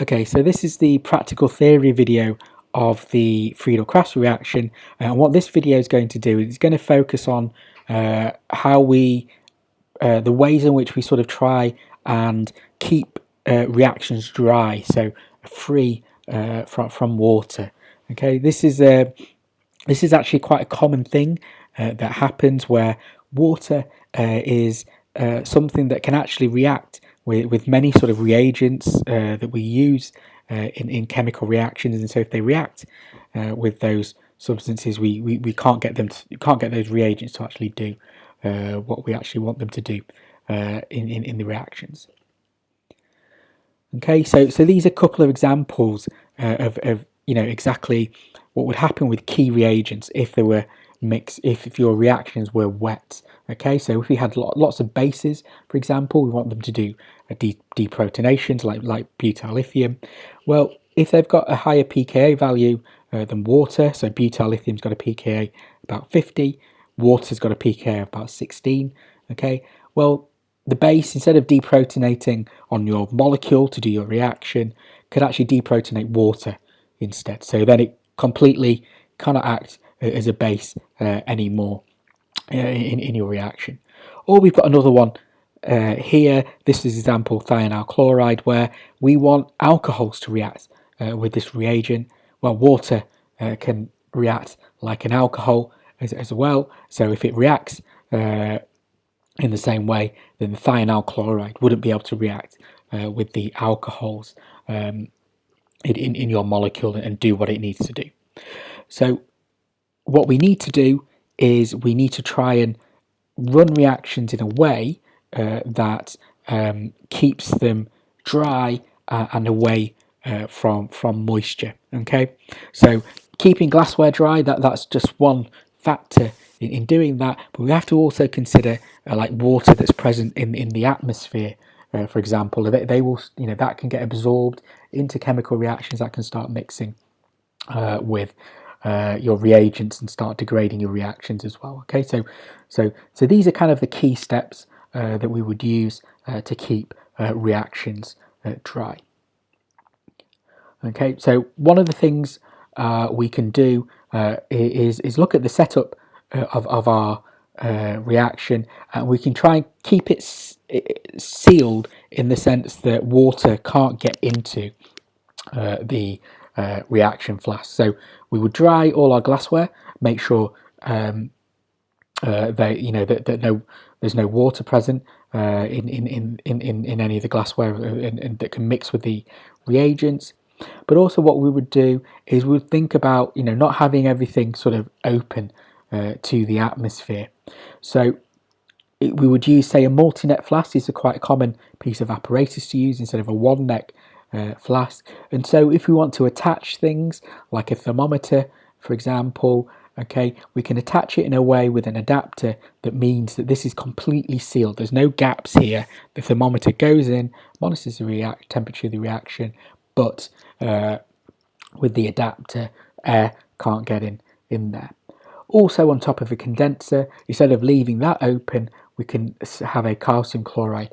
Okay, so this is the practical theory video of the Freidel-Crafts reaction, and what this video is going to do is it's going to focus on how the ways in which we sort of try and keep reactions dry, so free from water. Okay, this is actually quite a common thing that happens where water is something that can actually react with many sort of reagents that we use in chemical reactions, and so if they react with those substances, we can't get those reagents to actually do what we actually want them to do in the reactions. Okay, so these are a couple of examples of exactly what would happen with key reagents if they were mixed, if your reactions were wet. Okay, so if we had lots of bases, for example, we want them to do deprotonations like butyl lithium. Well, if they've got a higher pKa value than water, so butyl lithium's got a pKa about 50, water's got a pKa of about 16. Okay, well, the base, instead of deprotonating on your molecule to do your reaction, could actually deprotonate water instead. So then it completely cannot act as a base anymore in your reaction. Or we've got another one here. This is example thionyl chloride, where we want alcohols to react with this reagent. Well, water can react like an alcohol as well. So if it reacts in the same way, then the thionyl chloride wouldn't be able to react with the alcohols in your molecule and do what it needs to do. So what we need to do is we need to try and run reactions in a way that keeps them dry and away from moisture. Okay, so keeping glassware dry, that's just one factor in doing that, but we have to also consider like water that's present in the atmosphere. For example, they will, that can get absorbed into chemical reactions that can start mixing with your reagents and start degrading your reactions as well. Okay, so these are kind of the key steps that we would use to keep reactions dry. Okay, so one of the things we can do is look at the setup of our reaction, and we can try and keep it sealed in the sense that water can't get into the reaction flask. So we would dry all our glassware, make sure that there's no water present in any of the glassware and that can mix with the reagents. But also what we would do is we'd think about not having everything sort of open to the atmosphere. So we would use, say, a multi-neck flask is quite a common piece of apparatus to use instead of a one neck flask. And so if we want to attach things like a thermometer, for example, okay, we can attach it in a way with an adapter that means that this is completely sealed. There's no gaps here. The thermometer goes in, monitors the temperature of the reaction, but with the adapter, air can't get in there. Also, on top of a condenser, instead of leaving that open, we can have a calcium chloride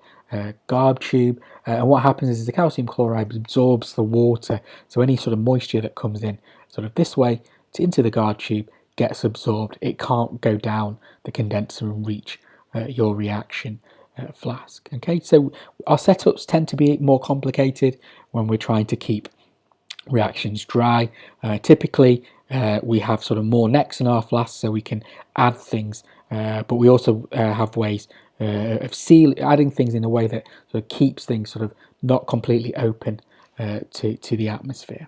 guard tube, and what happens is the calcium chloride absorbs the water, so any sort of moisture that comes in sort of this way into the guard tube gets absorbed. It can't go down the condenser and reach your reaction flask. Okay, so our setups tend to be more complicated when we're trying to keep reactions dry. Typically we have sort of more necks in our flasks, so we can add things, but we also have ways of adding things in a way that sort of keeps things sort of not completely open to the atmosphere.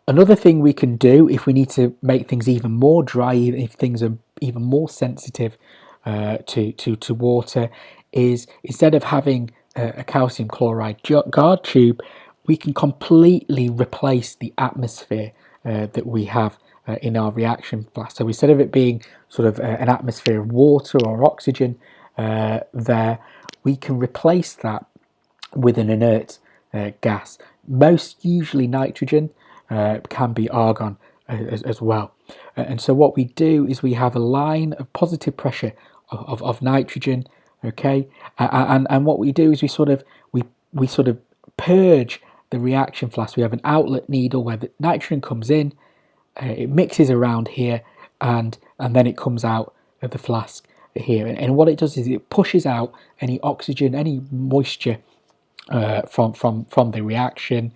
Another thing we can do if we need to make things even more dry, if things are even more sensitive to water, is instead of having a calcium chloride guard tube, we can completely replace the atmosphere that we have in our reaction flask. So instead of it being sort of an atmosphere of water or oxygen there, we can replace that with an inert gas. Most usually nitrogen, can be argon as well. And so what we do is we have a line of positive pressure of nitrogen, okay, and what we do is we we sort of purge the reaction flask. We have an outlet needle where the nitrogen comes in, it mixes around here, and then it comes out of the flask here. And what it does is it pushes out any oxygen, any moisture from the reaction.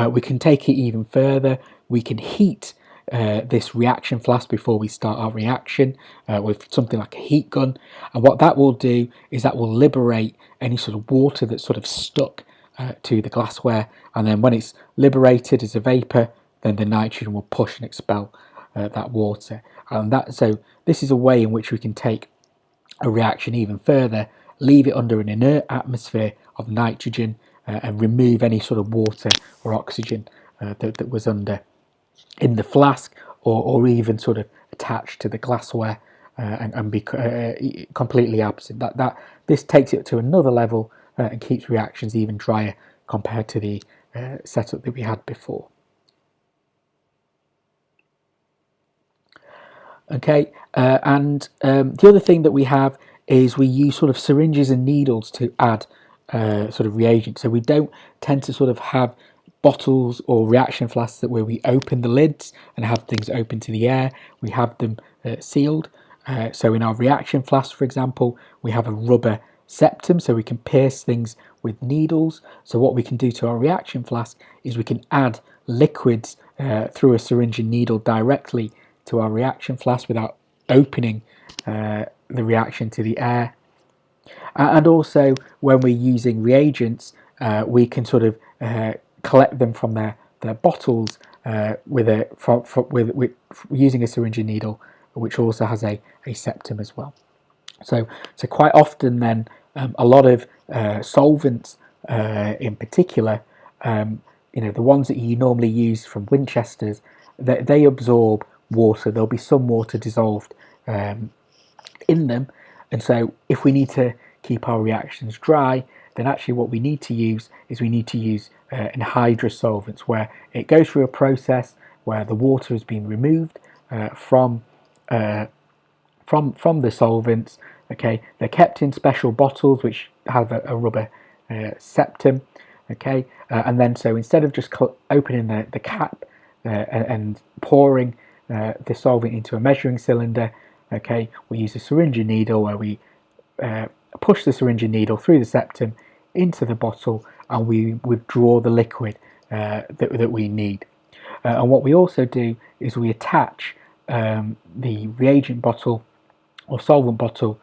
We can take it even further. We can heat this reaction flask before we start our reaction with something like a heat gun, and what that will do is that will liberate any sort of water that's sort of stuck to the glassware, and then when it's liberated as a vapor, then the nitrogen will push and expel that water. And so this is a way in which we can take a reaction even further, leave it under an inert atmosphere of nitrogen, and remove any sort of water or oxygen that was under in the flask, or even sort of attached to the glassware, and be completely absent. This takes it to another level and keeps reactions even drier compared to the setup that we had before. Okay, and the other thing that we have is we use sort of syringes and needles to add sort of reagents. So we don't tend to sort of have bottles or reaction flasks where we open the lids and have things open to the air. We have them sealed. So in our reaction flask, for example, we have a rubber septum, so we can pierce things with needles. So what we can do to our reaction flask is we can add liquids through a syringe and needle directly to our reaction flask without opening the reaction to the air. And also when we're using reagents, we can sort of collect them from their bottles with using a syringe and needle, which also has a septum as well. So quite often then, a lot of solvents in particular, the ones that you normally use from Winchesters, they absorb water. There'll be some water dissolved in them, and so if we need to keep our reactions dry, then actually what we need to use is anhydrous solvents, where it goes through a process where the water has been removed from the solvents. Okay, they're kept in special bottles which have a rubber septum. Okay, and then so instead of just opening the cap and pouring the solvent into a measuring cylinder, okay, we use a syringe and needle where we push the syringe and needle through the septum into the bottle, and we withdraw the liquid that we need. And what we also do is we attach the reagent bottle or solvent bottle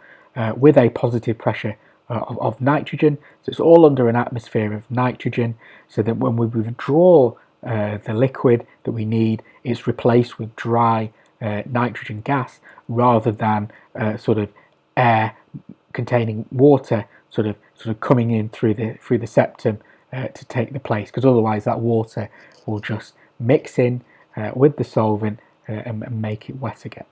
with a positive pressure of nitrogen. So it's all under an atmosphere of nitrogen, so that when we withdraw the liquid that we need, it's replaced with dry nitrogen gas rather than sort of air containing water sort of coming in through the septum to take the place, because otherwise that water will just mix in with the solvent and make it wet again.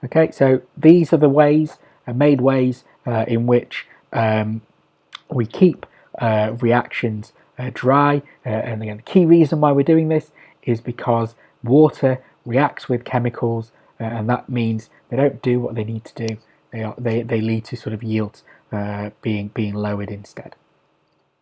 Okay, so these are the ways, made ways in which we keep reactions dry, and again, the key reason why we're doing this is because water reacts with chemicals, and that means they don't do what they need to do. They lead to sort of yields being lowered instead.